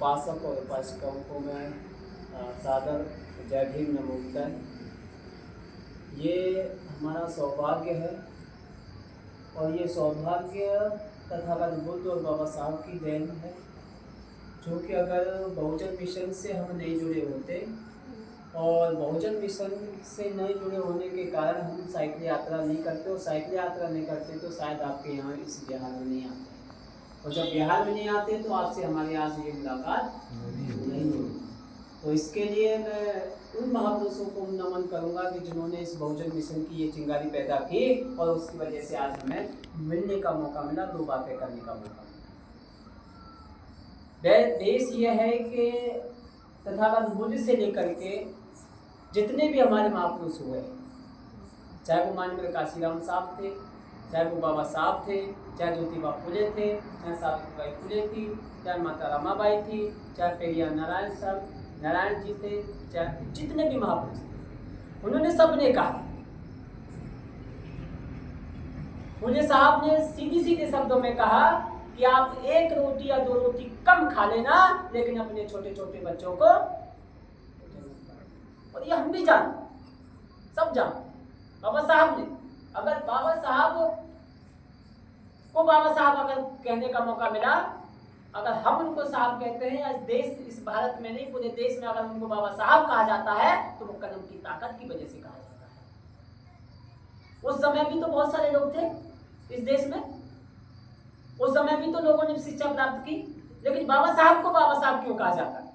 उपासक और उपासिकाओं को मैं सादर जय भीम नमो बुद्धाय। ये हमारा सौभाग्य है और ये सौभाग्य तथागत बुद्ध और बाबा साहब की देन है, जो कि अगर बहुजन मिशन से हम नहीं जुड़े होते और बहुजन मिशन से नहीं जुड़े होने के कारण हम साइकिल यात्रा नहीं करते और साइकिल यात्रा नहीं करते तो शायद आपके यहाँ इस बिहार में नहीं आते, और जब बिहार में नहीं आते तो आपसे हमारे यहाँ से ये मुलाकात नहीं होगी। तो इसके लिए मैं उन महापुरुषों को नमन करूँगा कि जिन्होंने इस बहुजन मिशन की ये चिंगारी पैदा की और उसकी वजह से आज हमें मिलने का मौका मिला, दो बातें करने का मौका मिला। देश ये है कि तथागत बुद्ध से लेकर के जितने भी हमारे महापुरुष हुए, चाहे वो माननीय काशीराम साहब थे, चाहे वो बाबा साहब थे, चाहे ज्योतिबा फुले थे, चाहे सावित्रीबाई फुले थी, चाहे माता रमाबाई थी, चाहे पेरियार नारायण जी थे, चाहे जितने भी महापुरुष थे, उन्होंने सबने कहा, फुले साहब ने सीधे सीधे शब्दों में कहा कि आप एक रोटी या दो रोटी कम खा लेना, लेकिन अपने छोटे छोटे बच्चों को, और ये हम भी जान, सब जान। बाबा साहब ने, अगर बाबा साहब को बाबा साहब अगर कहने का मौका मिला, अगर हम उनको साहब कहते हैं, इस देश, इस भारत में नहीं पूरे देश में अगर उनको बाबा साहब कहा जाता है तो वो कलम की ताकत की वजह से कहा जाता है। उस समय भी तो बहुत सारे लोग थे इस देश में, उस समय भी तो लोगों ने शिक्षा प्राप्त की, लेकिन बाबा साहब को बाबा साहब क्यों कहा जाता है?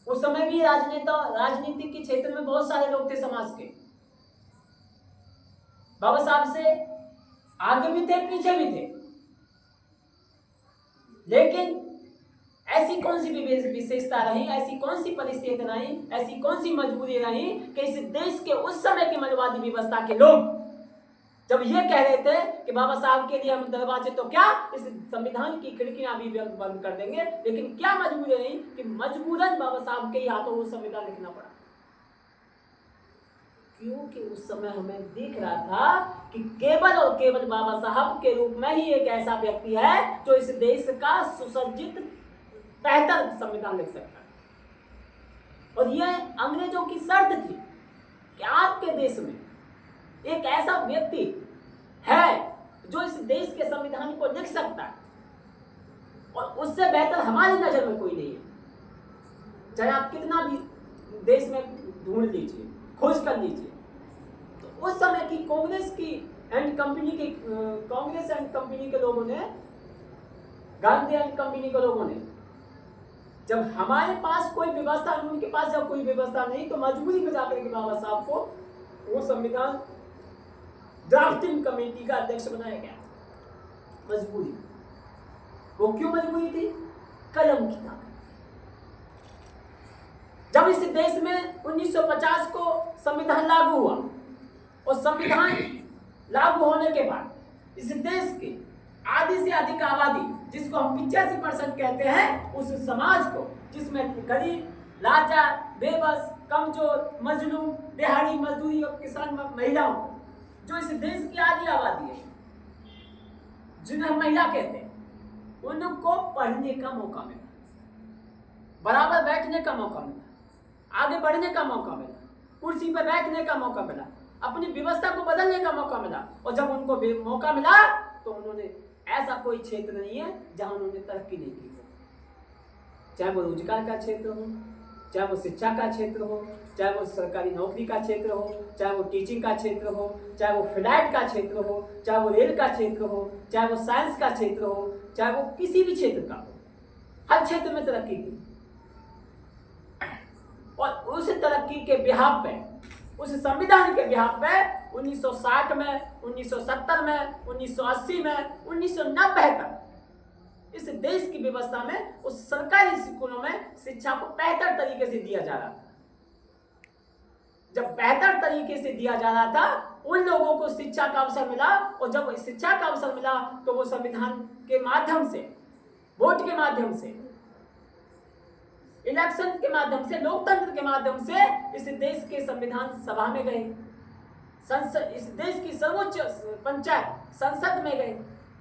उस समय भी राजनीति के क्षेत्र में बहुत सारे लोग थे समाज के, बाबा साहब से आगे भी थे पीछे भी थे, लेकिन ऐसी कौन सी विशेषता रही, ऐसी कौन सी परिस्थिति रही, ऐसी कौन सी मजबूरी रही कि इस देश के उस समय के मनवादी व्यवस्था के लोग जब ये कह रहे थे कि बाबा साहब के लिए हम दरवाजे तो क्या, इस संविधान की खिड़कियां भी बंद कर देंगे, लेकिन क्या मजबूरी रही कि मजबूरन बाबा साहब के ही हाथों वो संविधान लिखना पड़ा, क्योंकि उस समय हमें दिख रहा था कि केवल और केवल बाबा साहब के रूप में ही एक ऐसा व्यक्ति है जो इस देश का सुसज्जित बेहतर संविधान लिख सकता है। और यह अंग्रेजों की शर्त थी कि आपके देश में एक ऐसा व्यक्ति है जो इस देश के संविधान को लिख सकता है, और उससे बेहतर हमारी नजर में कोई नहीं है। चाहे आप कितना भी देश में ढूंढ लीजिए, खोज कर लीजिए, तो उस समय की कांग्रेस एंड कंपनी के लोगों ने, गांधी एंड कंपनी के लोगों ने, जब हमारे पास कोई व्यवस्था, उनके पास जब कोई व्यवस्था नहीं, तो मजबूरी में जाकर के बाबा साहब को वो संविधान ड्राफ्टिंग कमेटी का अध्यक्ष बनाया गया। मजबूरी, वो क्यों मजबूरी थी? कलम की ताकत। जब इस देश में 1950 को संविधान लागू हुआ, और संविधान लागू होने के बाद इस देश के आधी से अधिक आबादी, जिसको हम 85% कहते हैं, उस समाज को, जिसमें गरीब, लाचार, बेबस, कमजोर, मजलूम, दिहाड़ी मजदूरी और किसान महिलाओं, जो इस देश की आधी आबादी है, जिन्हें हम महिला कहते हैं, उनको पढ़ने का मौका मिला, बराबर बैठने का मौका मिला, आगे बढ़ने का मौका मिला, कुर्सी पर बैठने का मौका मिला, अपनी व्यवस्था को बदलने का मौका मिला। और जब उनको मौका मिला तो उन्होंने, ऐसा कोई क्षेत्र नहीं है जहां उन्होंने तरक्की नहीं की, चाहे वो रोजगार का क्षेत्र हो, चाहे वो शिक्षा का क्षेत्र हो, चाहे वो सरकारी नौकरी का क्षेत्र हो, चाहे वो टीचिंग का क्षेत्र हो, चाहे वो फ्लाइट का क्षेत्र हो, चाहे वो रेल का क्षेत्र हो, चाहे वो साइंस का क्षेत्र हो, चाहे वो किसी भी क्षेत्र का हो, हर क्षेत्र में तरक्की की। और उस तरक्की के बिहाफ पे, उस संविधान के बिहाफ पे 1960 में, 1970 में, 1980 में, 1990 तक इस देश की व्यवस्था में, उस सरकारी स्कूलों में शिक्षा को बेहतर तरीके से दिया जा रहा था। जब बेहतर तरीके से दिया जा रहा था, उन लोगों को शिक्षा का अवसर मिला, और जब शिक्षा का अवसर मिला तो वो संविधान के माध्यम से, वोट के माध्यम से, इलेक्शन के माध्यम से, लोकतंत्र के माध्यम से इस देश के संविधान सभा में गए, इस देश की सर्वोच्च पंचायत संसद में गए,